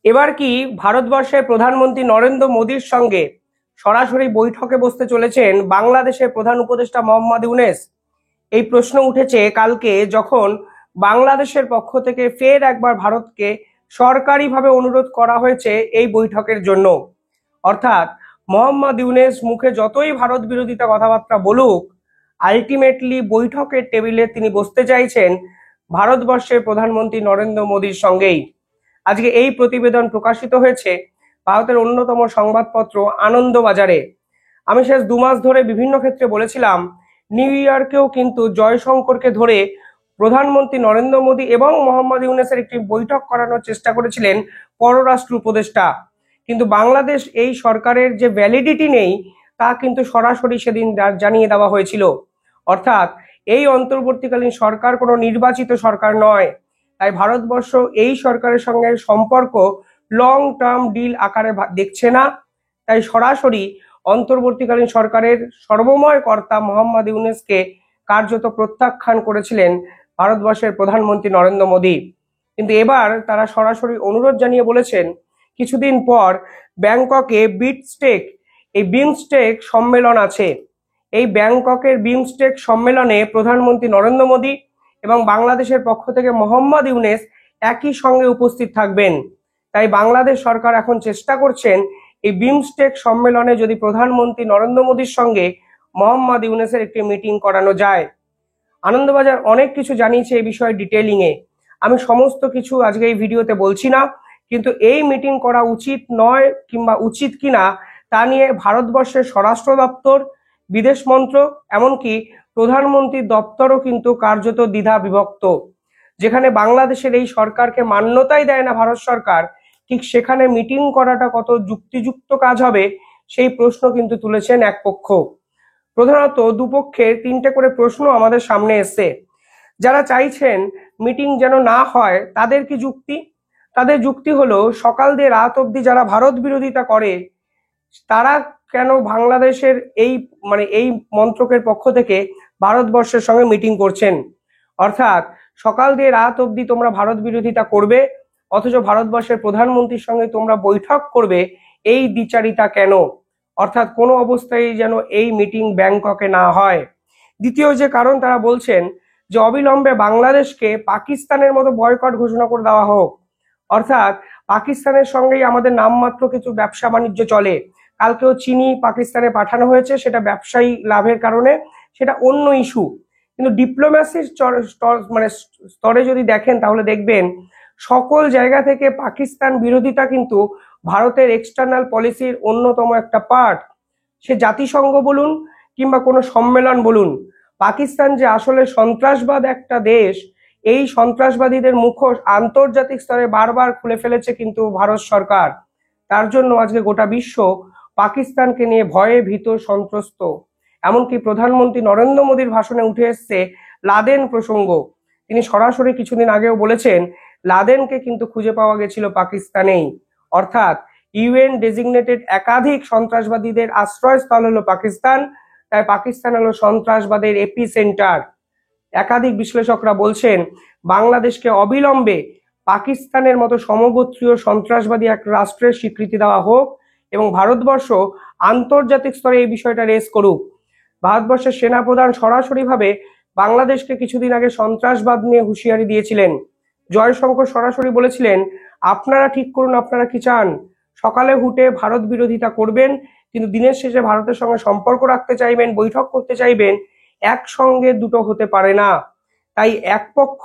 এবার কি ভারতবর্ষের প্রধানমন্ত্রী নরেন্দ্র মোদীর সঙ্গে সরাসরি বৈঠকে বসতে চলেছেন বাংলাদেশের প্রধান উপদেষ্টা মোহাম্মদ ইউনূস? এই প্রশ্ন উঠেছে কালকে, যখন বাংলাদেশের পক্ষ থেকে ফের একবার ভারতকে সরকারিভাবে অনুরোধ করা হয়েছে এই বৈঠকের জন্য। অর্থাৎ মোহাম্মদ ইউনূস মুখে যতই ভারত বিরোধিতা কথাবার্তা বলুক, আলটিমেটলি বৈঠকের টেবিলে তিনি বসতে চাইছেন ভারতবর্ষের প্রধানমন্ত্রী নরেন্দ্র মোদীর সঙ্গেই। আজকে এই প্রতিবেদন প্রকাশিত হয়েছে ভারতের অন্যতম সংবাদপত্র আনন্দবাজারে। আমি শেষ 2 মাস ধরে বিভিন্ন ক্ষেত্রে বলেছিলাম, নিউ ইয়র্কেও কিন্তু জয়শঙ্করকে ধরে প্রধানমন্ত্রী নরেন্দ্র মোদী এবং মোহাম্মদ ইউনূসের একটি বৈঠক করানোর চেষ্টা করেছিলেন পররাষ্ট্র উপদেষ্টা। কিন্তু বাংলাদেশ এই সরকারের যে ভ্যালিডিটি নেই তা কিন্তু সরাসরি সেদিন জানিয়ে দেওয়া হয়েছিল। অর্থাৎ এই অন্তর্বর্তীকালীন সরকার কোনো নির্বাচিত সরকার নয়। তাই ভারতবর্ষ এই সরকারের সঙ্গে সম্পর্ক লং টার্ম ডিল আকারে দেখছে না। তাই সরাসরি অন্তর্বর্তীকালীন সরকারের সর্বময় কর্তা মোহাম্মদ ইউনূসকে কার্যত প্রত্যাখ্যান করেছিলেন ভারতবর্ষের প্রধানমন্ত্রী নরেন্দ্র মোদী। কিন্তু এবার তারা সরাসরি অনুরোধ জানিয়ে বলেছেন, কিছুদিন পর ব্যাংককে বিমস্টেক সম্মেলন আছে। এই ব্যাংককের বিমস্টেক সম্মেলনে প্রধানমন্ত্রী নরেন্দ্র মোদী এবং বাংলাদেশের পক্ষ থেকে মোহাম্মদ ইউনূস একই সঙ্গে উপস্থিত থাকবেন। তাই বাংলাদেশ সরকার এখন চেষ্টা করছেন এই বিমস্টেক সম্মেলনে যদি প্রধানমন্ত্রী নরেন্দ্র মোদীর সঙ্গে মোহাম্মদ ইউনূসের একটি মিটিং করানো যায়। আনন্দবাজার অনেক কিছু জানিয়েছে এই বিষয়ে ডিটেইলিংয়ে। আমি সমস্ত কিছু আজকে এই ভিডিওতে বলছি না, কিন্তু এই মিটিং করা উচিত নয় কিংবা উচিত কিনা তা নিয়ে ভারতবর্ষের স্বরাষ্ট্র দপ্তর, বিদেশ মন্ত্রক, এমনকি প্রধানমন্ত্রীর দপ্তরও কিন্তু কার্যত দ্বিধা বিভক্ত। যেখানে বাংলাদেশের এই সরকারকে মান্যতাই দেয় না ভারত সরকার, ঠিক সেখানে মিটিং করাটা কত যুক্তিযুক্ত কাজ হবে সেই প্রশ্ন কিন্তু তুলেছেন এক পক্ষ। প্রধানত দুপক্ষের 3টে করে প্রশ্ন আমাদের সামনে এসছে। যারা চাইছেন মিটিং যেন না হয় তাদের কি যুক্তি? তাদের যুক্তি হলো, সকাল দিয়ে রাত অবধি যারা ভারত বিরোধিতা করে তারা কেন বাংলাদেশের এই মন্ত্রকের পক্ষ থেকে ভারতবর্ষের সঙ্গে মিটিং করছেন। অর্থাৎ সকাল দিয়ে রাত অবধি তোমরা ভারত বিরোধিতা করবে, অথচ ভারতবর্ষের প্রধানমন্ত্রীর সঙ্গে তোমরা বৈঠক করবে, এই দ্বিচারিতা কেন? অর্থাৎ কোনো অবস্থায় যেন এই মিটিং ব্যাংককে না হয়। দ্বিতীয় যে কারণ তারা বলছেন যে অবিলম্বে বাংলাদেশকে পাকিস্তানের মতো বয়কট ঘোষণা করে দেওয়া হোক। অর্থাৎ পাকিস্তানের সঙ্গেই আমাদের নামমাত্র কিছু ব্যবসা বাণিজ্য চলে। কালকেও চিনি পাকিস্তানে পাঠানো হয়েছে, সেটা ব্যবসায়ী লাভের কারণে, সেটা অন্য ইস্যু। কিন্তু ডিপ্লোম্যাসির স্তরে যদি দেখেন তাহলে দেখবেন সকল জায়গা থেকে পাকিস্তান বিরোধিতা কিন্তু ভারতের এক্সটার্নাল পলিসির অন্যতম একটা পার্ট। সে জাতিসংঘ বলুন কিংবা কোনো সম্মেলন বলুন, পাকিস্তান যে আসলে সন্ত্রাসবাদ একটা দেশ, এই সন্ত্রাসবাদীদের মুখোশ আন্তর্জাতিক স্তরে বারবার খুলে ফেলেছে কিন্তু ভারত সরকার। তার জন্য আজকে গোটা বিশ্ব পাকিস্তানকে নিয়ে ভয়ে ভীত সন্ত্রস্ত। এমনকি প্রধানমন্ত্রী নরেন্দ্র মোদীর ভাষণে উঠে এসছে লাদেন প্রসঙ্গ। তিনি সরাসরি কিছুদিন আগেও বলেছেন লাদেনকে কিন্তু খুঁজে পাওয়া গেছিল পাকিস্তানেই। অর্থাৎ ইউএন ডেজিগনেটেড একাধিক সন্ত্রাসবাদীদের আশ্রয়স্থল হলো পাকিস্তান। তাই পাকিস্তান হলো সন্ত্রাসবাদের এপি সেন্টার। একাধিক বিশ্লেষকরা বলছেন বাংলাদেশকে অবিলম্বে পাকিস্তানের মতো সমগোত্রীয় সন্ত্রাসবাদী এক রাষ্ট্রের স্বীকৃতি দেওয়া হোক এবং ভারতবর্ষ আন্তর্জাতিক স্তরে এই বিষয়টা রেজ করুক। ভারতবর্ষের সেনাপ্রধান সরাসরিভাবে বাংলাদেশকে কিছুদিন আগে সন্ত্রাসবাদ নিয়ে হুঁশিয়ারি দিয়েছিলেন। জয়শঙ্কর সরাসরি বলেছিলেন, আপনারা ঠিক করুন আপনারা কি চান। সকালে উঠে ভারত বিরোধিতা করবেন, কিন্তু দিনের শেষে ভারতের সঙ্গে সম্পর্ক রাখতে চাইবেন, বৈঠক করতে চাইবেন, একসঙ্গে দুটো হতে পারে না। তাই এক পক্ষ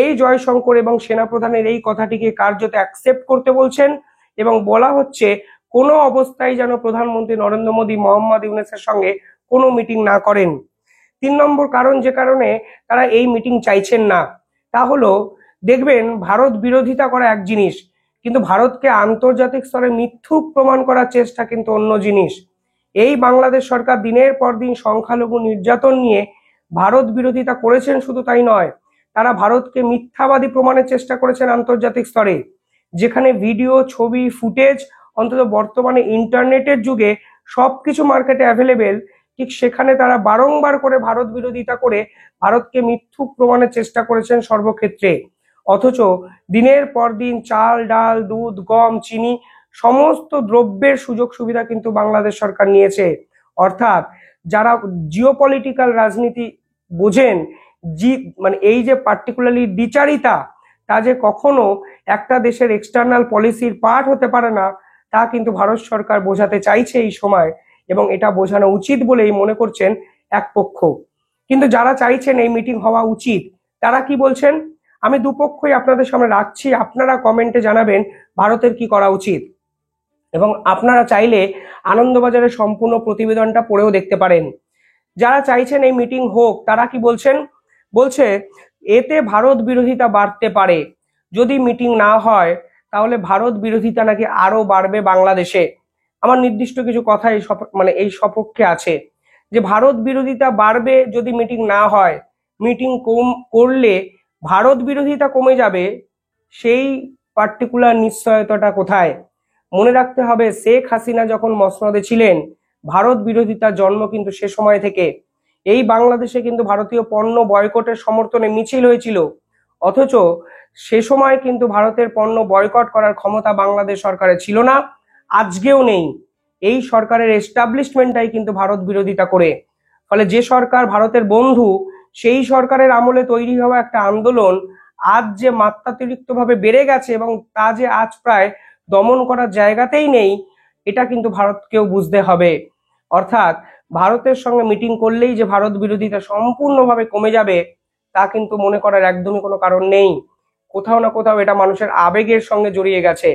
এই জয়শঙ্কর এবং সেনাপ্রধানের এই কথাটিকে কার্যত অ্যাকসেপ্ট করতে বলছেন এবং বলা হচ্ছে কোনো অবস্থায় যেন প্রধানমন্ত্রী নরেন্দ্র মোদী মোহাম্মদ ইউনূসের সঙ্গে কোনো মিটিং না করেন। 3 নম্বর কারণ যে কারণে তারা এই মিটিং চাইছেন না তা হলো, দেখবেন ভারত বিরোধিতা করা এক জিনিস, কিন্তু ভারতকে আন্তর্জাতিক স্তরে মিথ্যুক প্রমাণ করার চেষ্টা কিন্তু অন্য জিনিস। এই বাংলাদেশ সরকার দিনের পর দিন সংখ্যালঘু নির্যাতন নিয়ে ভারত বিরোধিতা করেছেন, শুধু তাই নয়, তারা ভারতকে মিথ্যাবাদী প্রমাণের চেষ্টা করেছেন আন্তর্জাতিক স্তরে। যেখানে ভিডিও, ছবি, ফুটেজ, অন্তত বর্তমানে ইন্টারনেটের যুগে সবকিছু মার্কেটে অ্যাভেলেবেল, ঠিক সেখানে তারা বারংবার করে ভারত বিরোধিতা করে ভারতকে মিথ্যুক প্রমাণের চেষ্টা করেছেন সর্বক্ষেত্রে। অথচ দিনের পর দিন চাল, ডাল, দুধ, গম, চিনি সমস্ত দ্রব্যের সুযোগ সুবিধা কিন্তু বাংলাদেশ সরকার নিয়েছে। অর্থাৎ যারা জিওপলিটিক্যাল রাজনীতি বোঝেন, মানে এই যে পার্টিকুলারলি দ্বিচারিতা, তা যে কখনো একটা দেশের এক্সটার্নাল পলিসির পার্ট হতে পারে না, তা কিন্তু ভারত সরকার বোঝাতে চাইছে এই সময়, এবং এটা বোঝানো উচিত বলেই মনে করছেন এক পক্ষ। কিন্তু যারা চাইছেন এই মিটিং হওয়া উচিত, তারা কি বলছেন আমি দুপক্ষই আপনাদের সামনে রাখছি, আপনারা কমেন্টে জানাবেন ভারতের কি করা উচিত। এবং আপনারা চাইলে আনন্দবাজারের সম্পূর্ণ প্রতিবেদনটা পড়েও দেখতে পারেন। যারা চাইছেন এই মিটিং হোক, তারা কি বলছেন, বলছে এতে ভারত বিরোধিতা বাড়তে পারে, যদি মিটিং না হয় তাহলে ভারত বিরোধিতা নাকি আরো বাড়বে বাংলাদেশে। আমার নির্দিষ্ট কিছু কথা এই সপক্ষে আছে, যে ভারত বিরোধিতা বাড়বে যদি মিটিং না হয়, মিটিং কম করলে ভারত বিরোধিতা কমে যাবে, সেই পার্টিকুলার নিশ্চয়তাটা কোথায়? মনে রাখতে হবে, শেখ হাসিনা যখন মসনদে ছিলেন, ভারত বিরোধিতার জন্ম কিন্তু সে সময় থেকে। এই বাংলাদেশে কিন্তু ভারতীয় পণ্য বয়কটের সমর্থনে মিছিল হয়েছিল, অথচ সে সময় কিন্তু ভারতের পণ্য বয়কট করার ক্ষমতা বাংলাদেশ সরকারের ছিল না, আজকেও নেই। এই সরকারের এস্টাবলিশমেন্টটাই কিন্তু ভারত বিরোধিতা করে। ফলে যে সরকার ভারতের বন্ধু, সেই সরকারের আমলে তৈরি হওয়া একটা আন্দোলন আজ যে মাত্রাতিরিক্ত ভাবে বেড়ে গেছে, এবং তা যে আজ প্রায় দমন করার জায়গাতেই নেই, এটা কিন্তু ভারতকেও বুঝতে হবে। অর্থাৎ ভারতের সঙ্গে মিটিং করলেই যে ভারত বিরোধিতা সম্পূর্ণভাবে কমে যাবে, তা কিন্তু মনে করার একদমই কোনো কারণ নেই। কোথাও না কোথাও এটা মানুষের আবেগের সঙ্গে জড়িয়ে গেছে।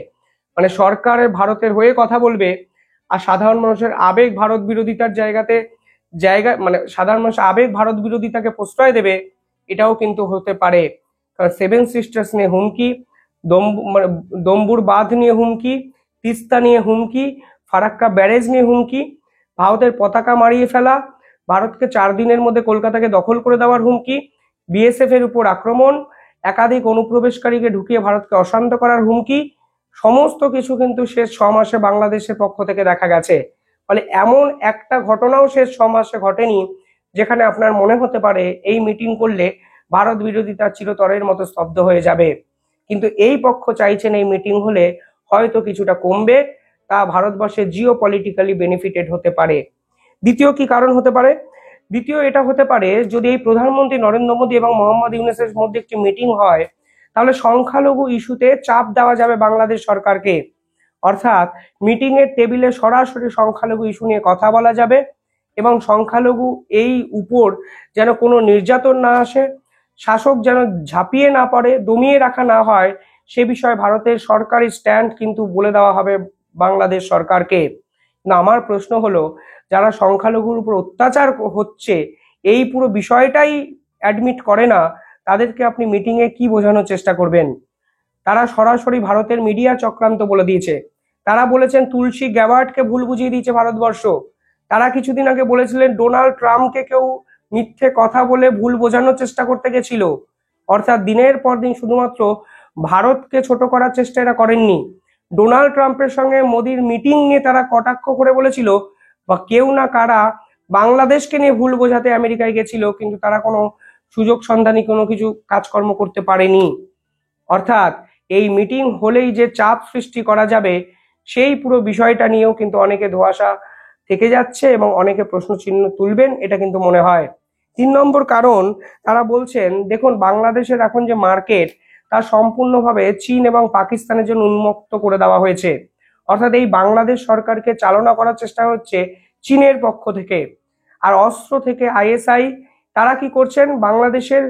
মানে সরকারের ভারতের হয়ে কথা বলবে, আর সাধারণ মানুষের আবেগ ভারত বিরোধিতার মানে সাধারণ মানুষ আবেগ ভারত বিরোধিতাকে প্রশ্রয় দেবে, এটাও কিন্তু হতে পারে। কারণ সেভেন সিস্টার্স নিয়ে হুমকি, দম্বুর বাঁধ নিয়ে হুমকি, তিস্তা নিয়ে হুমকি, ফারাক্কা ব্যারেজ নিয়ে হুমকি, ভারতের পতাকা মারিয়ে ফেলা, ভারতকে 4 দিনের মধ্যে কলকাতাকে দখল করে দেওয়ার হুমকি, বিএসএফ এর উপর আক্রমণ, একাধিক অনুপ্রবেশকারীকে ঢুকিয়ে ভারতকে অশান্ত করার হুমকি, সমস্ত কিছু কিন্তু শেষ 6 মাসে বাংলাদেশের পক্ষ থেকে দেখা গেছে। ফলে এমন একটা ঘটনাও শেষ 6 মাসে ঘটেনি যেখানে আপনার মনে হতে পারে এই মিটিং করলে ভারত বিরোধিতা চিরতরের মতো স্তব্ধ হয়ে যাবে। কিন্তু এই পক্ষ চাইছেন এই মিটিং হলে হয়তো কিছুটা কমবে, তা ভারতবর্ষে জিও পলিটিক্যালি বেনিফিটেড হতে পারে। দ্বিতীয় কি কারণ হতে পারে? দ্বিতীয় এটা হতে পারে, যদি এই প্রধানমন্ত্রী নরেন্দ্র মোদী এবং মোহাম্মদ ইউনূসের মধ্যে একটি মিটিং হয়, তাহলে সংখ্যালঘু ইস্যুতে চাপ দেওয়া যাবে বাংলাদেশ সরকারকে। অর্থাৎ মিটিং এর টেবিলে সরাসরি সংখ্যালঘু ইস্যু নিয়ে কথা বলা যাবে, এবং সংখ্যালঘু এই উপর যেন কোনো নির্যাতন না আসে, শাসক যেন ঝাঁপিয়ে না পড়ে, দমিয়ে রাখা না হয়, সে বিষয়ে ভারতের সরকারি স্ট্যান্ড কিন্তু বলে দেওয়া হবে বাংলাদেশ সরকারকে। না, আমার প্রশ্ন হলো, যারা সংখ্যালঘুর উপর অত্যাচার হচ্ছে এই পুরো বিষয়টাই অ্যাডমিট করে না, তাদেরকে আপনি মিটিং এ কি বোঝানোর চেষ্টা করবেন? তারা সরাসরি ভারতের মিডিয়া চক্রান্ত বলে দিয়েছে। তারা বলেছেন তুলসী গ্যাবার্ডকে ভুল বুঝিয়ে দিয়েছে ভারতবর্ষ। তারা কিছুদিন আগে বলেছিলেন ডোনাল্ড ট্রাম্পকে কেউ মিথ্যে কথা বলে ভুল বোঝানোর চেষ্টা করতে গেছিল। অর্থাৎ দিনের পর দিন শুধুমাত্র ভারতকে ছোট করার চেষ্টা এরা করেননি, ডোনাল্ড ট্রাম্পের সঙ্গে মোদির মিটিং নিয়ে তারা কটাক্ষ করে বলেছিল, বা কেউ না কারা বাংলাদেশকে নিয়ে ভুল বোঝাতে আমেরিকায় গেছিল, কিন্তু তারা কোনো সুযোগ সন্ধানী কোনো কিছু কাজকর্ম করতে পারেনি। অর্থাৎ এই মিটিং হলেই যে চাপ সৃষ্টি করা যাবে, সেই পুরো বিষয়টা নিয়েও কিন্তু অনেকে ধোঁয়াশা থেকে যাচ্ছে, এবং অনেকে প্রশ্ন চিহ্ন তুলবেন এটা কিন্তু মনে হয়। 3 নম্বর কারণ, তারা বলছেন দেখুন বাংলাদেশের এখন যে মার্কেট, তা সম্পূর্ণভাবে চীন এবং পাকিস্তানের জন্য উন্মুক্ত করে দেওয়া হয়েছে। অর্থাৎ এই বাংলাদেশ সরকারকে চালনা করার চেষ্টা হচ্ছে চীনের পক্ষ থেকে। আর অস্ত্র থেকে আইএসআই, তারা কি করছেন, বাংলাদেশের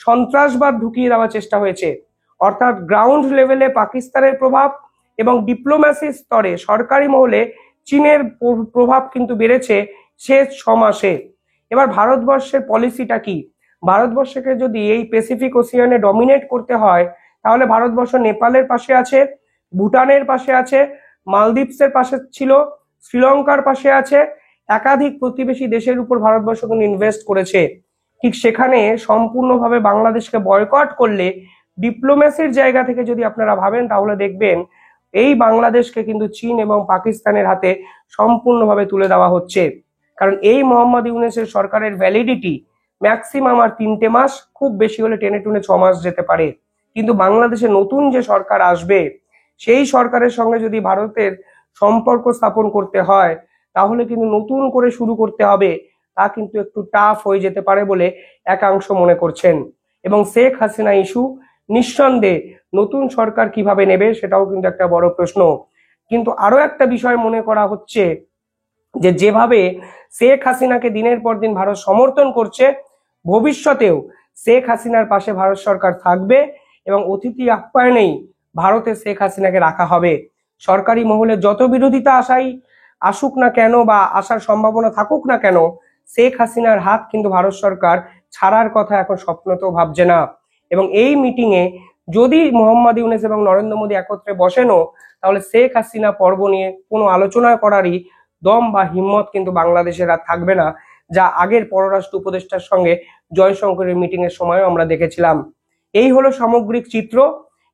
সন্ত্রাসবাদ ঢুকিয়ে দেওয়ার চেষ্টা হয়েছে। অর্থাৎ গ্রাউন্ড লেভেলে পাকিস্তানের প্রভাব, এবং ডিপ্লোম্যাসি স্তরে সরকারি মহলে চীনের প্রভাব কিন্তু বেড়েছে শেষ 6 মাসে। এবার ভারতবর্ষের পলিসিটা কি? ভারতবর্ষকে যদি এই প্যাসিফিক ওসিয়ানে ডমিনেট করতে হয়, তাহলে ভারতবর্ষ নেপালের পাশে আছে, ভুটানের পাশে আছে, মালদ্বীপসের পাশে ছিল, শ্রীলঙ্কার পাশে আছে, একাধিক প্রতিবেশী দেশের উপর ভারতবর্ষ কিন্তু ইনভেস্ট করেছে। ঠিক সেখানে সম্পূর্ণভাবে বাংলাদেশকে বয়কট করলে, ডিপ্লোম্যাসির জায়গা থেকে যদি আপনারা ভাবেন, তাহলে দেখবেন এই বাংলাদেশকে কিন্তু চীন এবং পাকিস্তানের হাতে সম্পূর্ণভাবে তুলে দেওয়া হচ্ছে। কারণ এই মোহাম্মদ ইউনূসের সরকারের ভ্যালিডিটি ম্যাক্সিমাম আর 3টে মাস, খুব বেশি হলে টেনে টুনে 6 মাস যেতে পারে। কিন্তু বাংলাদেশে নতুন যে সরকার আসবে সেই সরকারের সঙ্গে যদি ভারতের সম্পর্ক স্থাপন করতে হয় তাহলে কিন্তু নতুন করে শুরু করতে হবে, তা কিন্তু একটু টাফ হয়ে যেতে পারে বলে একাংশ মনে করছেন। এবং শেখ হাসিনা ইস্যু নিঃসন্দেহে নতুন সরকার কিভাবে নেবে সেটাও কিন্তু একটা বড় প্রশ্ন। কিন্তু আরো একটা বিষয় মনে করা হচ্ছে যে যেভাবে শেখ হাসিনাকে দিনের পর দিন ভারত সমর্থন করছে, ভবিষ্যতেও শেখ হাসিনার পাশে ভারত সরকার থাকবে এবং অতিথি আপ্যায়নেই ভারতে শেখ হাসিনাকে রাখা হবে। সরকারি মহলে যত বিরোধিতা আসুক না কেন বা আসার সম্ভাবনা থাকুক না কেন, শেখ হাসিনার হাত কিন্তু ভারত সরকার ছাড়ার কথা এখন স্বপ্নতেও ভাবছে না। এবং এই মিটিং এ যদি মোহাম্মদ ইউনূস এবং নরেন্দ্র মোদী একত্রে বসেনও, তাহলে শেখ হাসিনা পর্ব নিয়ে কোনো আলোচনা করারই দম বা হিম্মত কিন্তু বাংলাদেশের আর থাকবে না, যা আগের পররাষ্ট্র উপদেষ্টার সঙ্গে জয়শঙ্করের মিটিং এর সময়ও আমরা দেখেছিলাম। এই হলো সামগ্রিক চিত্র।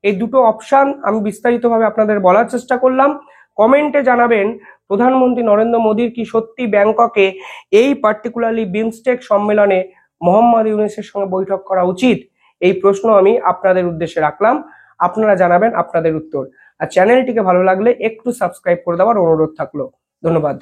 এই দুটো অপশন আমি বিস্তারিতভাবে আপনাদের বলার চেষ্টা করলাম। কমেন্টে জানাবেন প্রধানমন্ত্রী নরেন্দ্র মোদীর কি সত্যি ব্যাংককে এই পার্টিকুলারলি বিমস্টেক সম্মেলনে মোহাম্মদ ইউনূসের সঙ্গে বৈঠক করা উচিত, এই প্রশ্ন আমি আপনাদের উদ্দেশ্যে রাখলাম। আপনারা জানাবেন আপনাদের উত্তর। আর চ্যানেলটিকে ভালো লাগলে একটু সাবস্ক্রাইব করে দেওয়ার অনুরোধ থাকলো। ধন্যবাদ।